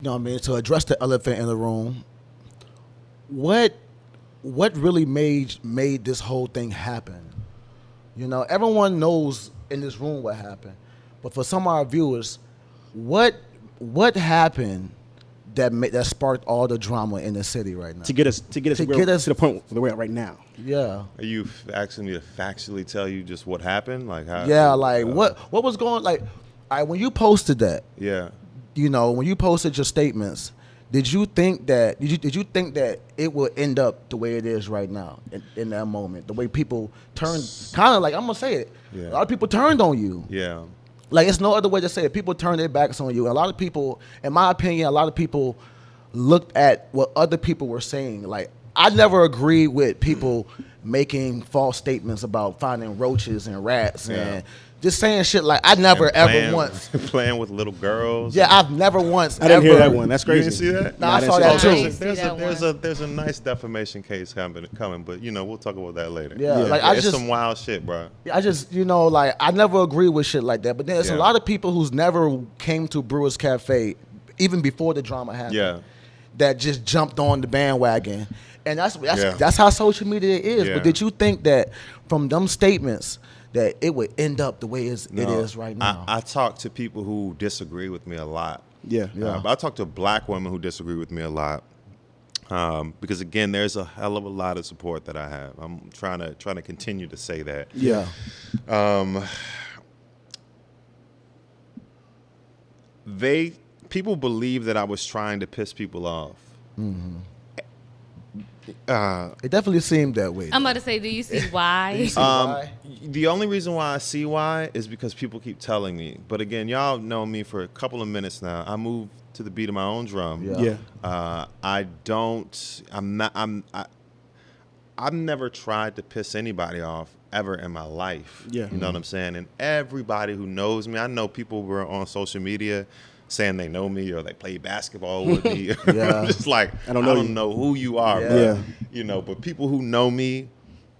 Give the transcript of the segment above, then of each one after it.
You know what I mean? To address the elephant in the room, what really made this whole thing happen? You know, everyone knows in this room what happened, but for some of our viewers, what happened that sparked all the drama in the city right now? To get us to the point where we're at right now. Yeah. Are you asking me to factually tell you just what happened? Like how? Yeah, like what was going like? When you posted that, Yeah. you know, when you posted your statements, did you think that it would end up the way it is right now in that moment? The way people turned, kind of like, I'm gonna say it. Yeah. A lot of people turned on you. Yeah. Like, it's no other way to say it. People turned their backs on you. A lot of people, in my opinion, a lot of people looked at what other people were saying. Like, I never agreed with people making false statements about finding roaches and rats and just saying shit like I never ever once playing with little girls. Yeah, I've never once. I didn't hear that one. That's crazy. You didn't see that? No, I saw that too. There's a nice defamation case coming, but you know we'll talk about that later. Yeah, like it's some wild shit, bro. I just like I never agree with shit like that. But then there's a lot of people who's never came to Brewer's Cafe even before the drama happened. Yeah. That just jumped on the bandwagon, and that's how social media is. Yeah. But did you think that from them statements that it would end up the way it is right now? I talk to people who disagree with me a lot. Yeah. But I talk to black women who disagree with me a lot. Because again, there's a hell of a lot of support that I have. I'm trying to continue to say that. Yeah. People believe that I was trying to piss people off. Mm-hmm. It definitely seemed that way. I'm about to say, do you see why? The only reason why I see why is because people keep telling me. But again, y'all know me for a couple of minutes now. I moved to the beat of my own drum. Yeah. I've never tried to piss anybody off ever in my life. Yeah. You know what I'm saying? And everybody who knows me, I know people who are on social media saying they know me or they play basketball with me. Yeah. Just like, I don't know who you are, bro. Yeah. You know, but people who know me,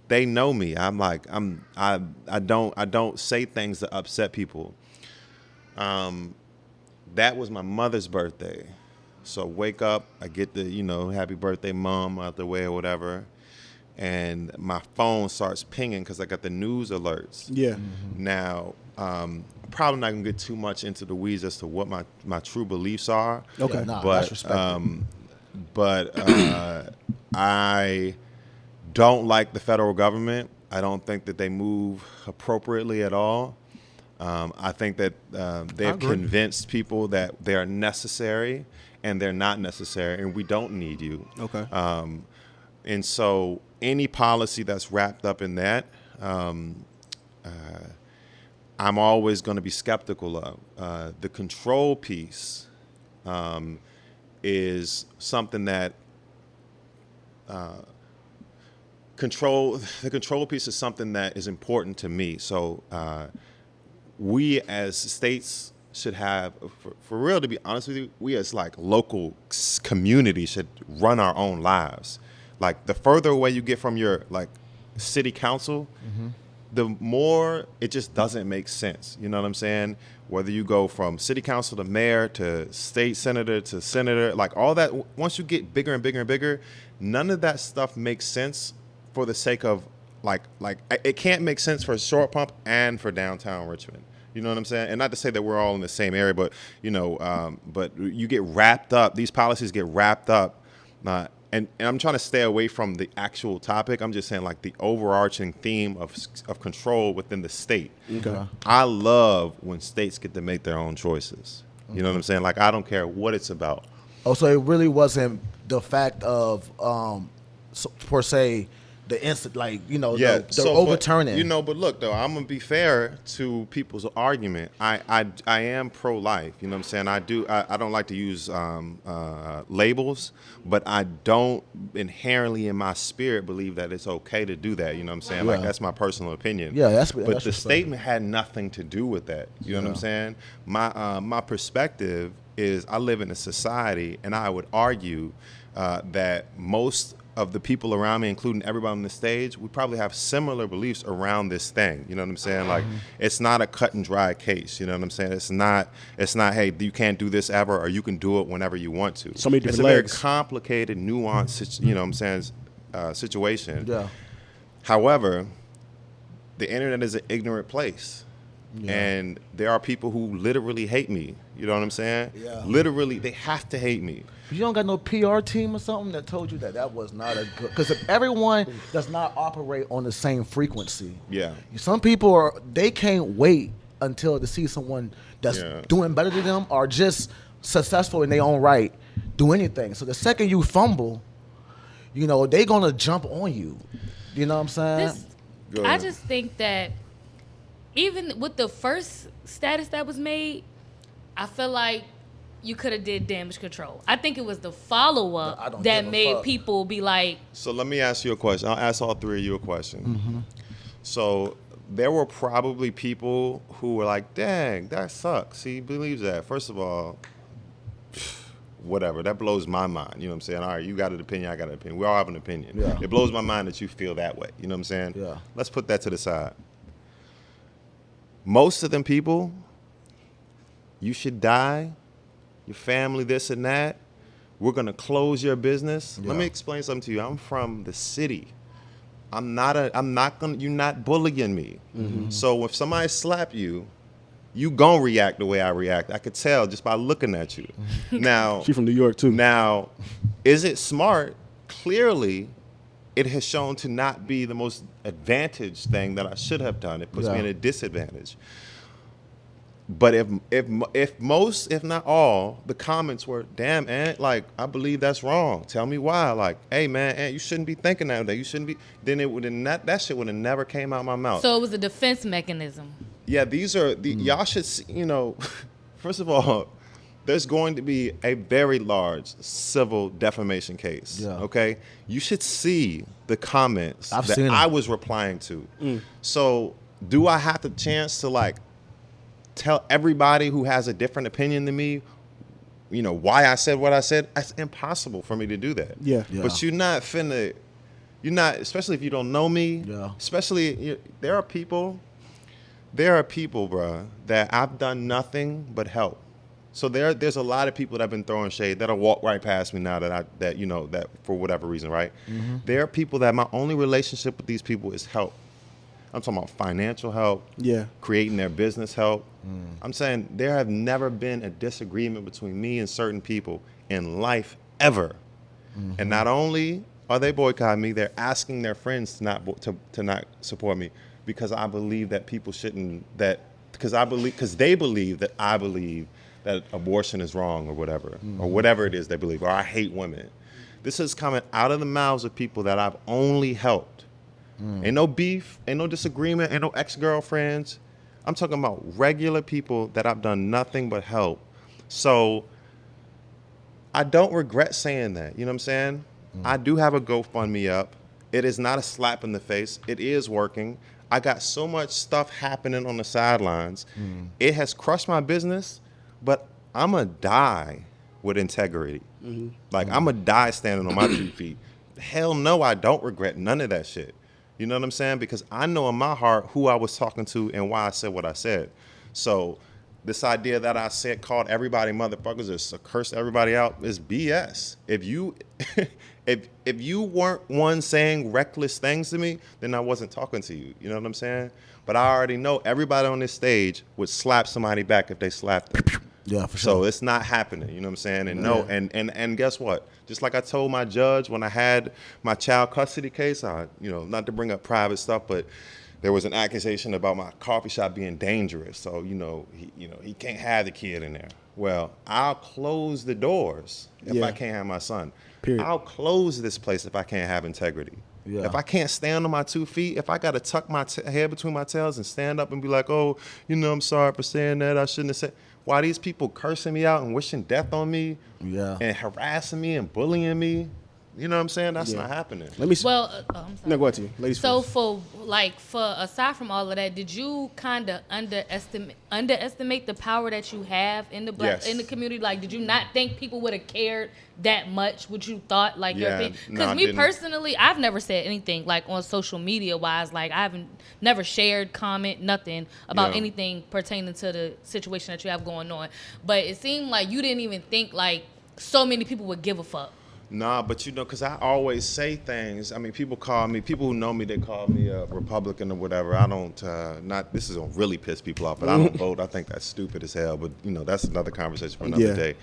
they know me. I don't say things that upset people. That was my mother's birthday. So wake up, I get the, happy birthday, mom, out the way or whatever. And my phone starts pinging because I got the news alerts. Yeah. Mm-hmm. Now, I'm probably not going to get too much into the weeds as to what my true beliefs are. Okay. Yeah, nah, But, that's respectful. I don't like the federal government. I don't think that they move appropriately at all. I think that they've convinced people that they are necessary and they're not necessary and we don't need you. Okay. And so any policy that's wrapped up in that, I'm always going to be skeptical of. The control piece is something that the control piece is something that is important to me. So we as states should have, for real, to be honest with you, we as like local community should run our own lives. Like the further away you get from your like city council, the more it just doesn't make sense. You know what I'm saying? Whether you go from city council to mayor to state senator to senator, like all that, once you get bigger and bigger and bigger, none of that stuff makes sense for the sake of like it can't make sense for Short Pump and for downtown Richmond. You know what I'm saying? And not to say that we're all in the same area, but but you get wrapped up. These policies get wrapped up. And I'm trying to stay away from the actual topic. I'm just saying like the overarching theme of control within the state. Okay. I love when states get to make their own choices. You know what I'm saying? Like I don't care what it's about. Oh, so it really wasn't the fact of per se the instant, like the overturning. But look though, I'm gonna be fair to people's argument. I am pro-life. You know what I'm saying? I don't like to use labels, but I don't inherently in my spirit believe that it's okay to do that. You know what I'm saying? Yeah. Like that's my personal opinion. Yeah, that's the statement had nothing to do with that. You know what I'm saying? My perspective is I live in a society, and I would argue that most of the people around me, including everybody on the stage, we probably have similar beliefs around this thing. You know what I'm saying? Like, it's not a cut and dry case. You know what I'm saying? It's not, hey, you can't do this ever, or you can do it whenever you want to. So many different It's a legs. very complicated, nuanced, you know what I'm saying, situation. Yeah. However, the internet is an ignorant place. Yeah. And there are people who literally hate me. You know what I'm saying? Yeah. Literally, they have to hate me. You don't got no PR team or something that told you that was not a good... Because if everyone does not operate on the same frequency, Yeah. some people they can't wait until to see someone that's doing better than them or just successful in their own right do anything. So the second you fumble, you know, they gonna jump on you. You know what I'm saying? I just think that even with the first status that was made, I feel like you could have did damage control. I think it was the follow-up that made people be like... So let me ask you a question. I'll ask all three of you a question. So there were probably people who were like, dang, that sucks. He believes that. First of all, whatever. That blows my mind. You know what I'm saying? All right, you got an opinion, I got an opinion. We all have an opinion. Yeah. It blows my mind that you feel that way. You know what I'm saying? Yeah. Let's put that to the side. Most of them people, you should die, your family, this and that. We're going to close your business. Yeah. Let me explain something to you. I'm from the city. you're not bullying me. So if somebody slap you, you gonna react the way I react. I could tell just by looking at you. Now, She from New York too. Now, is it smart? Clearly, it has shown to not be the most advantaged thing that I should have done. It puts me in a disadvantage. But if most, if not all, the comments were, damn, Ant, like, I believe that's wrong. Tell me why. Like, hey, man, Ant, you shouldn't be thinking that way. You shouldn't be. Then that shit would have never came out my mouth. So it was a defense mechanism. Yeah, these are, y'all should see, you know, first of all, there's going to be a very large civil defamation case, okay? You should see the comments that I was replying to. So do I have the chance to, like, tell everybody who has a different opinion than me, you know, why I said what I said? It's impossible for me to do that. Yeah. But you're not, especially if you don't know me, especially, there are people, bruh, that I've done nothing but help. So there's a lot of people that have been throwing shade that'll walk right past me now that for whatever reason, right? There are people that my only relationship with these people is help. I'm talking about financial help, creating their business help. I'm saying there have never been a disagreement between me and certain people in life ever. And not only are they boycotting me, they're asking their friends to not support me because I believe that people shouldn't, because they believe that I believe that abortion is wrong or whatever it is they believe, or I hate women. This is coming out of the mouths of people that I've only helped. Ain't no beef, ain't no disagreement, ain't no ex-girlfriends. I'm talking about regular people that I've done nothing but help. So I don't regret saying that. You know what I'm saying? I do have a GoFundMe up. It is not a slap in the face. It is working. I got so much stuff happening on the sidelines. It has crushed my business, but I'm going to die with integrity. Like, I'm going to die standing on my 2 feet. Hell no, I don't regret none of that shit. You know what I'm saying? Because I know in my heart who I was talking to and why I said what I said. So this idea that I called everybody motherfuckers or cursed everybody out is BS. If you if you weren't one saying reckless things to me, then I wasn't talking to you. You know what I'm saying? But I already know everybody on this stage would slap somebody back if they slapped them. Yeah, for sure. So it's not happening, you know what I'm saying? And and guess what? Just like I told my judge when I had my child custody case, not to bring up private stuff, but there was an accusation about my coffee shop being dangerous. So, he can't have the kid in there. Well, I'll close the doors if I can't have my son. Period. I'll close this place if I can't have integrity. Yeah. If I can't stand on my 2 feet, if I got to tuck my head between my tails and stand up and be like, oh, I'm sorry for saying that, I shouldn't have said. Why these people cursing me out and wishing death on me and harassing me and bullying me, You know what I'm saying? That's not happening. Let me. Well, I'm sorry. No, go ahead to you, ladies. So first. for aside from all of that, did you kind of underestimate the power that you have in the black in the community? Like, did you not think people would have cared that much? Would you thought like your opinion? Because me personally, I've never said anything like on social media wise. Like, I haven't never shared, comment, nothing about anything pertaining to the situation that you have going on. But it seemed like you didn't even think like so many people would give a fuck. Nah, but you know, because I always say things. I mean, people who know me, they call me a Republican or whatever. I don't, this is going to really piss people off, but I don't vote. I think that's stupid as hell, but, you know, that's another conversation for another day.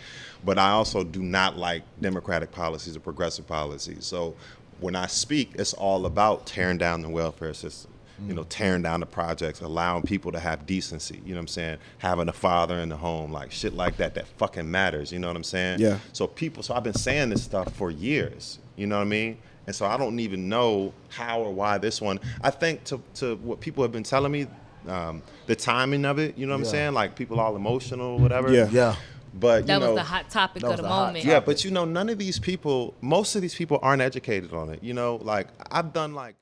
But I also do not like Democratic policies or progressive policies. So when I speak, it's all about tearing down the welfare system. You know, tearing down the projects, allowing people to have decency, you know what I'm saying? Having a father in the home, like shit like that fucking matters, you know what I'm saying? Yeah. So I've been saying this stuff for years, you know what I mean? And so I don't even know how or why this one. I think to what people have been telling me, the timing of it, you know what I'm saying? Like people all emotional or whatever. Yeah. But that was the hot topic of the moment. Yeah, but you know, most of these people aren't educated on it. You know, like I've done like